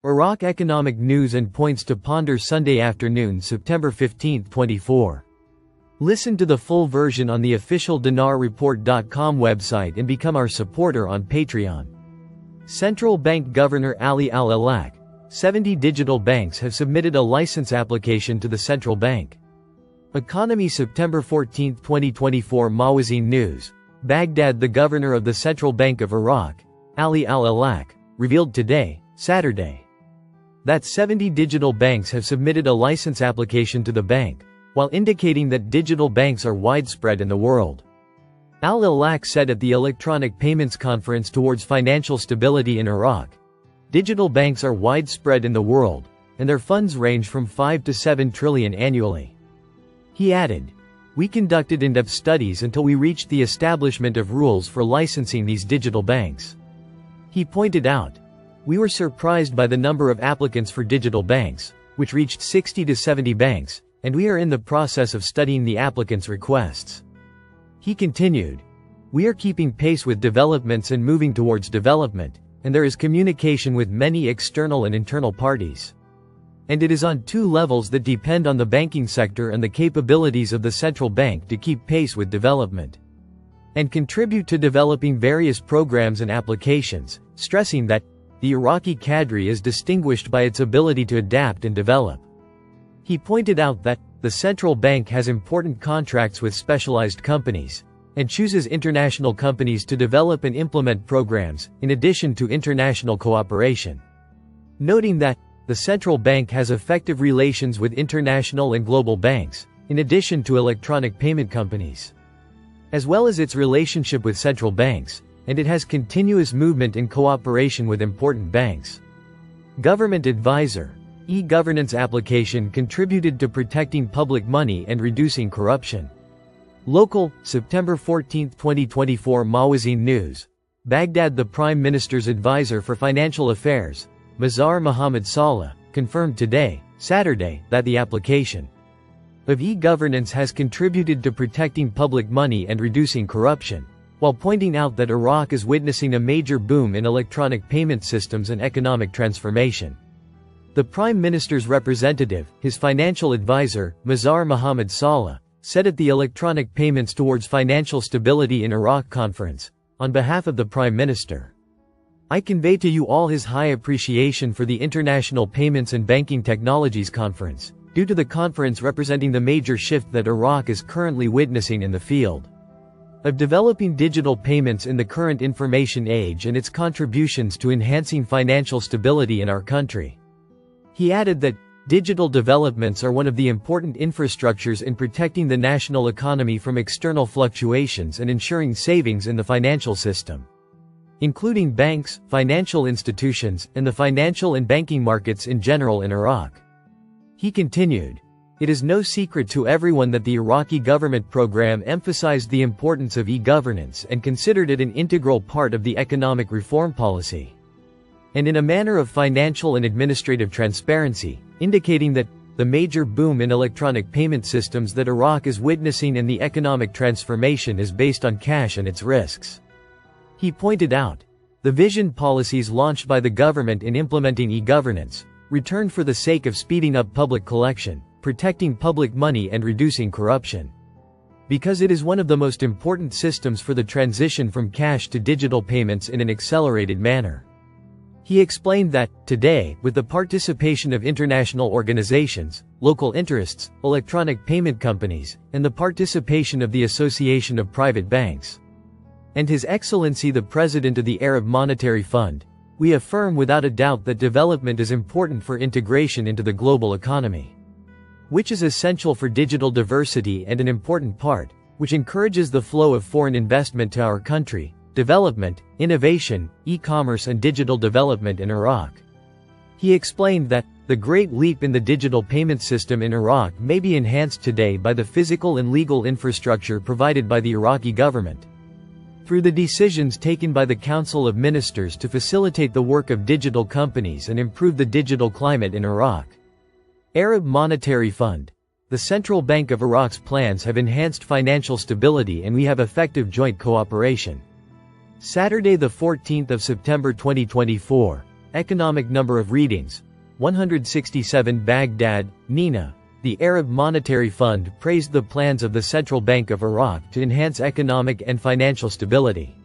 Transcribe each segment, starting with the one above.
Iraq economic news and points to ponder Sunday afternoon, September 15, 24. Listen to the full version on the official dinarreport.com website and become our supporter on Patreon. Central Bank Governor Ali Al-Alak. 70 digital banks have submitted a license application to the central bank. Economy September 14, 2024 Mawazin News. Baghdad. The governor of the Central Bank of Iraq, Ali Al-Alak, revealed today, Saturday, that 70 digital banks have submitted a license application to the bank, while indicating that digital banks are widespread in the world. Al-Alak said at the Electronic Payments Conference towards Financial Stability in Iraq, digital banks are widespread in the world, and their funds range from 5 to 7 trillion annually. He added, "We conducted in-depth studies until we reached the establishment of rules for licensing these digital banks." He pointed out, "We were surprised by the number of applicants for digital banks, which reached 60 to 70 banks, and we are in the process of studying the applicants' requests." He continued, "We are keeping pace with developments and moving towards development, and there is communication with many external and internal parties. And it is on two levels that depend on the banking sector and the capabilities of the central bank to keep pace with development and contribute to developing various programs and applications," stressing that the Iraqi cadre is distinguished by its ability to adapt and develop. He pointed out that the central bank has important contracts with specialized companies and chooses international companies to develop and implement programs, in addition to international cooperation. Noting that the central bank has effective relations with international and global banks, in addition to electronic payment companies, as well as its relationship with central banks, and it has continuous movement in cooperation with important banks. Government advisor. E-governance application contributed to protecting public money and reducing corruption. Local, September 14, 2024 Mawazin News. Baghdad. The Prime Minister's advisor for financial affairs, Mazhar Mohammed Saleh, confirmed today, Saturday, that the application of e-governance has contributed to protecting public money and reducing corruption, while pointing out that Iraq is witnessing a major boom in electronic payment systems and economic transformation. The Prime Minister's representative, his financial advisor, Mazhar Mohammed Saleh, said at the Electronic Payments Towards Financial Stability in Iraq conference, on behalf of the Prime Minister, "I convey to you all his high appreciation for the International Payments and Banking Technologies Conference, due to the conference representing the major shift that Iraq is currently witnessing in the field of developing digital payments in the current information age and its contributions to enhancing financial stability in our country." He added that digital developments are one of the important infrastructures in protecting the national economy from external fluctuations and ensuring savings in the financial system, including banks, financial institutions, and the financial and banking markets in general in Iraq. He continued, "It is no secret to everyone that the Iraqi government program emphasized the importance of e-governance and considered it an integral part of the economic reform policy, and in a manner of financial and administrative transparency, indicating that the major boom in electronic payment systems that Iraq is witnessing and the economic transformation is based on cash and its risks." He pointed out, "The vision policies launched by the government in implementing e-governance returned for the sake of speeding up public collection, protecting public money and reducing corruption, because it is one of the most important systems for the transition from cash to digital payments in an accelerated manner." He explained that, today, with the participation of international organizations, local interests, electronic payment companies, and the participation of the Association of Private Banks, and His Excellency the President of the Arab Monetary Fund, we affirm without a doubt that development is important for integration into the global economy, which is essential for digital diversity and an important part, which encourages the flow of foreign investment to our country, development, innovation, e-commerce and digital development in Iraq. He explained that the great leap in the digital payment system in Iraq may be enhanced today by the physical and legal infrastructure provided by the Iraqi government, through the decisions taken by the Council of Ministers to facilitate the work of digital companies and improve the digital climate in Iraq. Arab Monetary Fund. The Central Bank of Iraq's plans have enhanced financial stability and we have effective joint cooperation. Saturday the 14th of September 2024. Economic number of readings, 167. Baghdad, Nina. The Arab Monetary Fund praised the plans of the Central Bank of Iraq to enhance economic and financial stability.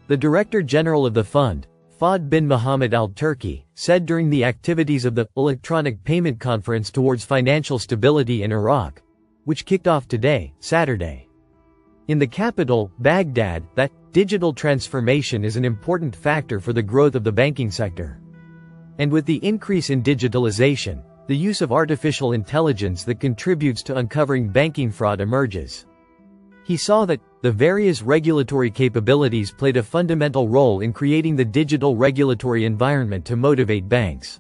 The Director General of the fund, Fahd bin Mohammed al-Turki, said during the activities of the Electronic Payment Conference towards Financial Stability in Iraq, which kicked off today, Saturday, in the capital, Baghdad, that digital transformation is an important factor for the growth of the banking sector. And with the increase in digitalization, the use of artificial intelligence that contributes to uncovering banking fraud emerges. He saw that the various regulatory capabilities played a fundamental role in creating the digital regulatory environment to motivate banks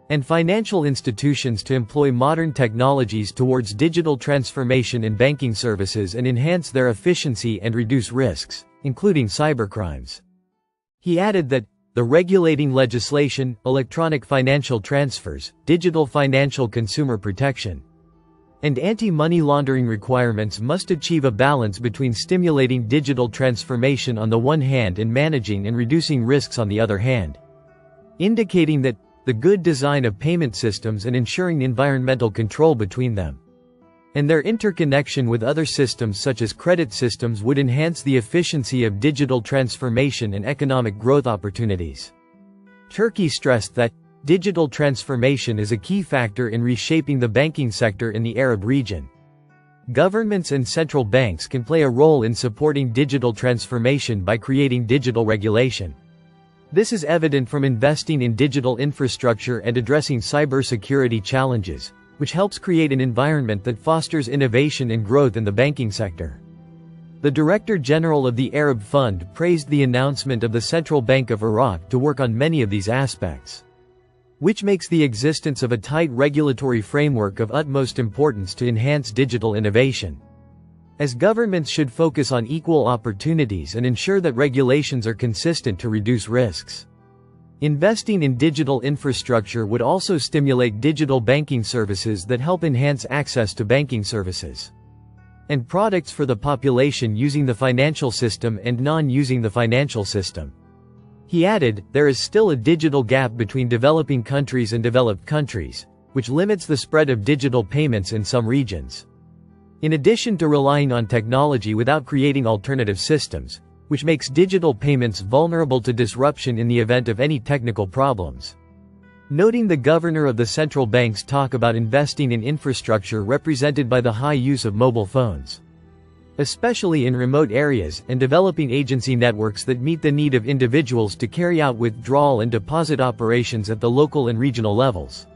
and financial institutions to employ modern technologies towards digital transformation in banking services and enhance their efficiency and reduce risks, including cybercrimes. He added that the regulating legislation, electronic financial transfers, digital financial consumer protection, and anti-money laundering requirements must achieve a balance between stimulating digital transformation on the one hand and managing and reducing risks on the other hand, indicating that the good design of payment systems and ensuring environmental control between them and their interconnection with other systems such as credit systems would enhance the efficiency of digital transformation and economic growth opportunities. Turkey stressed that digital transformation is a key factor in reshaping the banking sector in the Arab region. Governments and central banks can play a role in supporting digital transformation by creating digital regulation. This is evident from investing in digital infrastructure and addressing cybersecurity challenges, which helps create an environment that fosters innovation and growth in the banking sector. The Director General of the Arab Fund praised the announcement of the Central Bank of Iraq to work on many of these aspects, which makes the existence of a tight regulatory framework of utmost importance to enhance digital innovation, as governments should focus on equal opportunities and ensure that regulations are consistent to reduce risks. Investing in digital infrastructure would also stimulate digital banking services that help enhance access to banking services and products for the population using the financial system and non-using the financial system. He added, there is still a digital gap between developing countries and developed countries, which limits the spread of digital payments in some regions. In addition to relying on technology without creating alternative systems, which makes digital payments vulnerable to disruption in the event of any technical problems. Noting the governor of the central bank's talk about investing in infrastructure represented by the high use of mobile phones, especially in remote areas, and developing agency networks that meet the need of individuals to carry out withdrawal and deposit operations at the local and regional levels.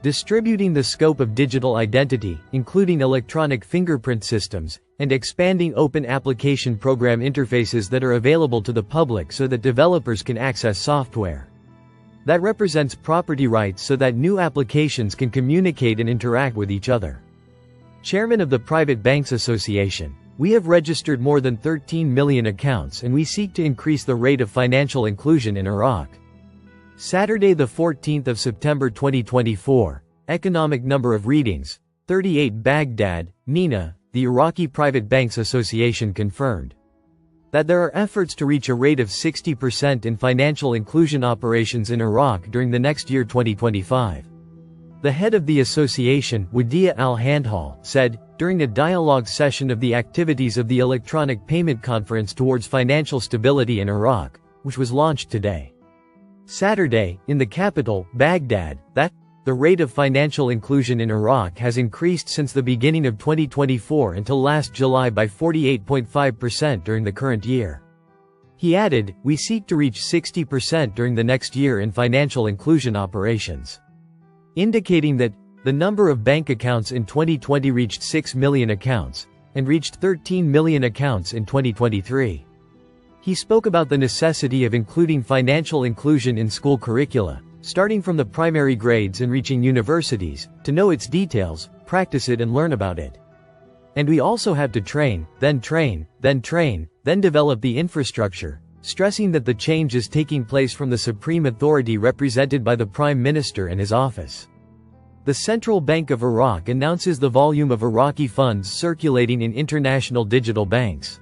Distributing the scope of digital identity, including electronic fingerprint systems, and expanding open application program interfaces that are available to the public so that developers can access software that represents property rights so that new applications can communicate and interact with each other. Chairman of the Private Banks Association, we have registered more than 13 million accounts and we seek to increase the rate of financial inclusion in Iraq. Saturday the 14th of September 2024, economic number of readings, 38. Baghdad, Nina. The Iraqi Private Banks Association confirmed that there are efforts to reach a rate of 60% in financial inclusion operations in Iraq during the next year 2025. The head of the association, Wadia al-Handhal, said, during a dialogue session of the activities of the Electronic Payment Conference towards Financial Stability in Iraq, which was launched today, Saturday, in the capital, Baghdad, that the rate of financial inclusion in Iraq has increased since the beginning of 2024 until last July by 48.5% during the current year. He added, we seek to reach 60% during the next year in financial inclusion operations, indicating that the number of bank accounts in 2020 reached 6 million accounts, and reached 13 million accounts in 2023. He spoke about the necessity of including financial inclusion in school curricula, starting from the primary grades and reaching universities, to know its details, practice it and learn about it. And we also have to train, then develop the infrastructure, stressing that the change is taking place from the supreme authority represented by the Prime Minister and his office. The Central Bank of Iraq announces the volume of Iraqi funds circulating in international digital banks.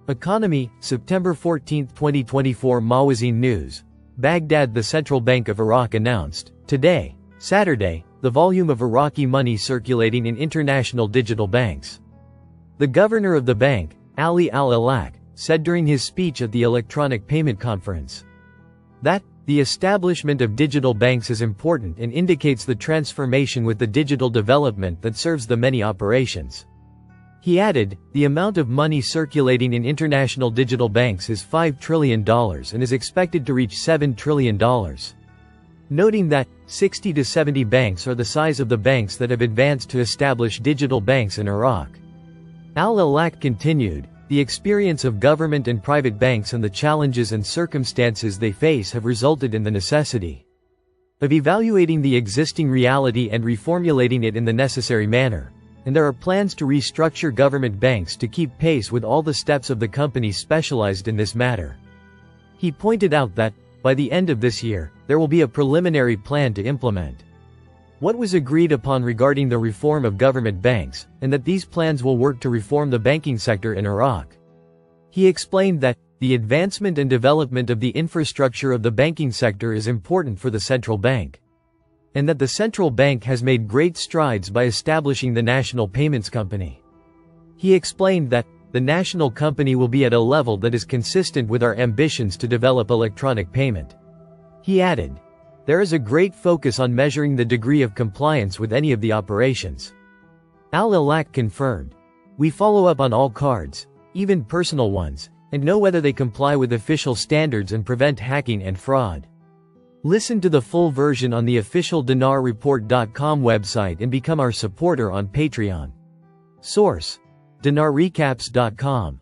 Economy, September 14, 2024. Mawazin News. Baghdad. The Central Bank of Iraq announced, today, Saturday, the volume of Iraqi money circulating in international digital banks. The governor of the bank, Ali Al-Alak, said during his speech at the Electronic Payment Conference that the establishment of digital banks is important and indicates the transformation with the digital development that serves the many operations. He added, the amount of money circulating in international digital banks is $5 trillion and is expected to reach $7 trillion. Noting that 60 to 70 banks are the size of the banks that have advanced to establish digital banks in Iraq. Al-Alak continued, the experience of government and private banks and the challenges and circumstances they face have resulted in the necessity of evaluating the existing reality and reformulating it in the necessary manner, and there are plans to restructure government banks to keep pace with all the steps of the companies specialized in this matter. He pointed out that, by the end of this year, there will be a preliminary plan to implement what was agreed upon regarding the reform of government banks, and that these plans will work to reform the banking sector in Iraq. He explained that, the advancement and development of the infrastructure of the banking sector is important for the central bank, and that the central bank has made great strides by establishing the National Payments Company. He explained that, the national company will be at a level that is consistent with our ambitions to develop electronic payment. He added, there is a great focus on measuring the degree of compliance with any of the operations. Al-Alak confirmed, we follow up on all cards, even personal ones, and know whether they comply with official standards and prevent hacking and fraud. Listen to the full version on the official dinarreport.com website and become our supporter on Patreon. Source: dinarrecaps.com